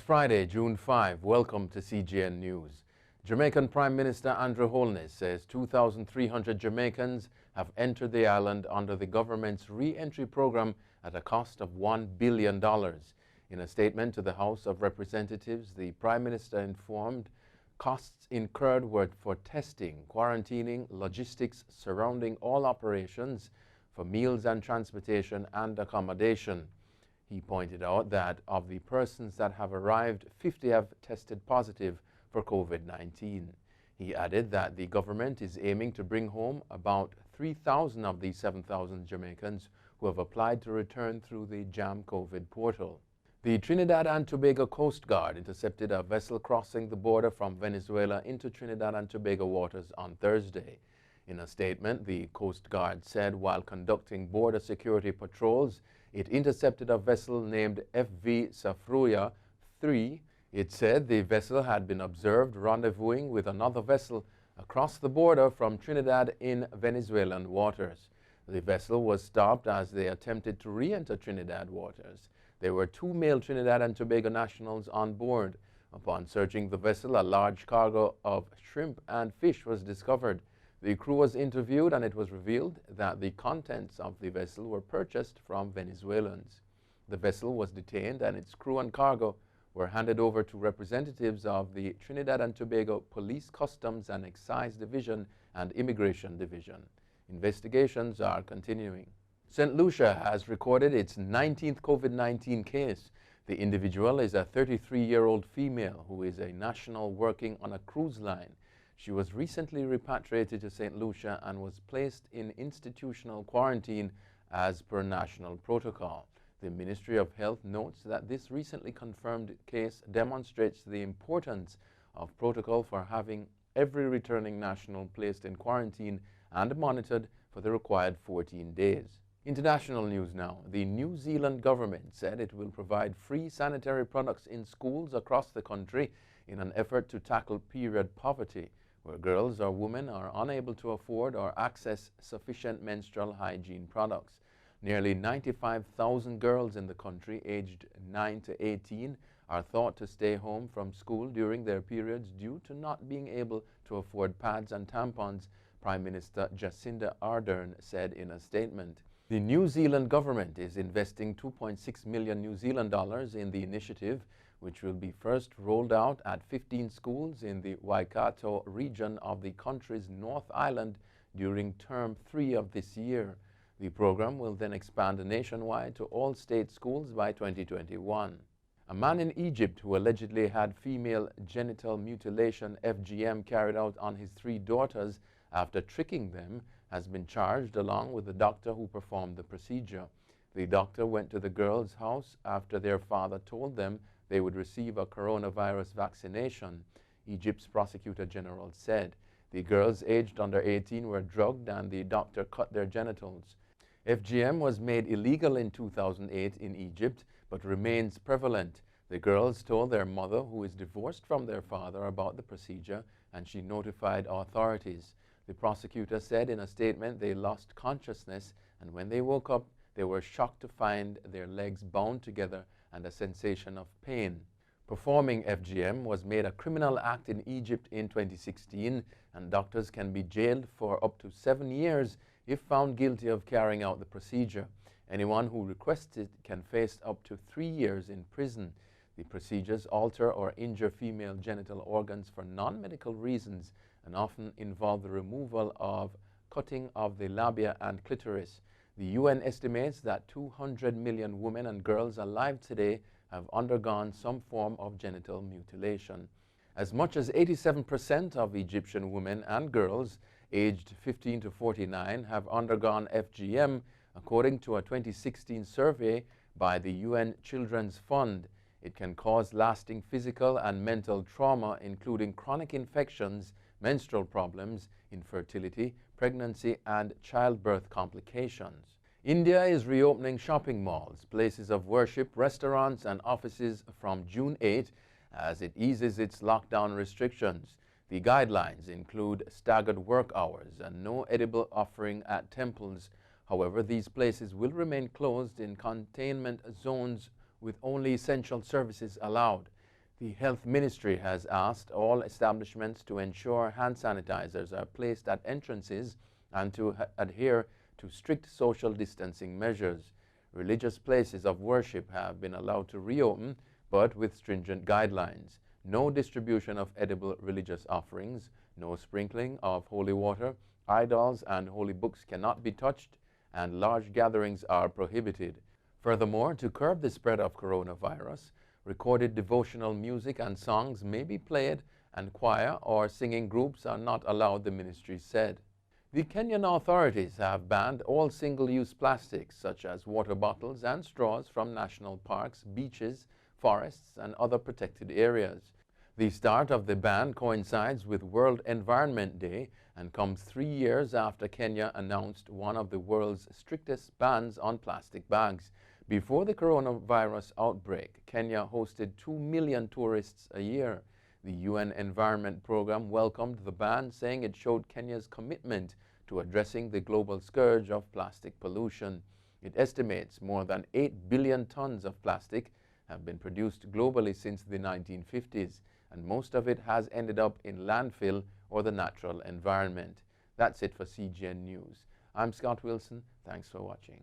Friday, June 5. Welcome to CGN News. Jamaican Prime Minister Andrew Holness says 2,300 Jamaicans have entered the island under the government's re-entry program at a cost of $1 billion. In a statement to the House of Representatives, the Prime Minister informed costs incurred were for testing, quarantining, logistics surrounding all operations, for meals and transportation and accommodation. He pointed out that of the persons that have arrived, 50 have tested positive for COVID-19. He added that the government is aiming to bring home about 3,000 of the 7,000 Jamaicans who have applied to return through the JAM COVID portal. The Trinidad and Tobago Coast Guard intercepted a vessel crossing the border from Venezuela into Trinidad and Tobago waters on Thursday. In a statement, the Coast Guard said while conducting border security patrols, it intercepted a vessel named FV Safruya 3. It said the vessel had been observed rendezvousing with another vessel across the border from Trinidad in Venezuelan waters. The vessel was stopped as they attempted to re-enter Trinidad waters. There were 2 male Trinidad and Tobago nationals on board. Upon searching the vessel, a large cargo of shrimp and fish was discovered. The crew was interviewed and it was revealed that the contents of the vessel were purchased from Venezuelans. The vessel was detained and its crew and cargo were handed over to representatives of the Trinidad and Tobago Police, Customs and Excise Division and Immigration Division. Investigations are continuing. St. Lucia has recorded its 19th COVID-19 case. The individual is a 33-year-old female who is a national working on a cruise line. She was recently repatriated to St. Lucia and was placed in institutional quarantine as per national protocol. The Ministry of Health notes that this recently confirmed case demonstrates the importance of protocol for having every returning national placed in quarantine and monitored for the required 14 days. International news now. The New Zealand government said it will provide free sanitary products in schools across the country in an effort to tackle period poverty, where girls or women are unable to afford or access sufficient menstrual hygiene products. Nearly 95,000 girls in the country aged 9 to 18 are thought to stay home from school during their periods due to not being able to afford pads and tampons, Prime Minister Jacinda Ardern said in a statement. The New Zealand government is investing 2.6 million New Zealand dollars in the initiative, which will be first rolled out at 15 schools in the Waikato region of the country's North Island during term 3 of this year. The program will then expand nationwide to all state schools by 2021. A man in Egypt who allegedly had female genital mutilation (FGM) carried out on his 3 daughters after tricking them has been charged along with the doctor who performed the procedure. The doctor went to the girls' house after their father told them they would receive a coronavirus vaccination, Egypt's prosecutor general said. The girls aged under 18 were drugged and the doctor cut their genitals. FGM was made illegal in 2008 in Egypt but remains prevalent. The girls told their mother, who is divorced from their father, about the procedure and she notified authorities. The prosecutor said in a statement they lost consciousness and when they woke up they were shocked to find their legs bound together and a sensation of pain. Performing FGM was made a criminal act in Egypt in 2016 and doctors can be jailed for up to 7 years if found guilty of carrying out the procedure. Anyone who requests it can face up to 3 years in prison. The procedures alter or injure female genital organs for non-medical reasons and often involve the removal of cutting of the labia and clitoris. The UN estimates that 200 million women and girls alive today have undergone some form of genital mutilation. As much as 87% of Egyptian women and girls aged 15 to 49 have undergone FGM, according to a 2016 survey by the UN Children's Fund. It can cause lasting physical and mental trauma, including chronic infections, menstrual problems, infertility, pregnancy, and childbirth complications. India is reopening shopping malls, places of worship, restaurants, and offices from June 8 as it eases its lockdown restrictions. The guidelines include staggered work hours and no edible offering at temples. However, these places will remain closed in containment zones with only essential services allowed. The Health Ministry has asked all establishments to ensure hand sanitizers are placed at entrances and to adhere to strict social distancing measures. Religious places of worship have been allowed to reopen, but with stringent guidelines. No distribution of edible religious offerings, no sprinkling of holy water, idols and holy books cannot be touched, and large gatherings are prohibited. Furthermore, to curb the spread of coronavirus, recorded devotional music and songs may be played, and choir or singing groups are not allowed, the ministry said. The Kenyan authorities have banned all single-use plastics, such as water bottles and straws, from national parks, beaches, forests, and other protected areas. The start of the ban coincides with World Environment Day and comes 3 years after Kenya announced one of the world's strictest bans on plastic bags. Before the coronavirus outbreak, Kenya hosted 2 million tourists a year. The UN Environment Programme welcomed the ban, saying it showed Kenya's commitment to addressing the global scourge of plastic pollution. It estimates more than 8 billion tons of plastic have been produced globally since the 1950s, and most of it has ended up in landfill or the natural environment. That's it for CGN News. I'm Scott Wilson. Thanks for watching.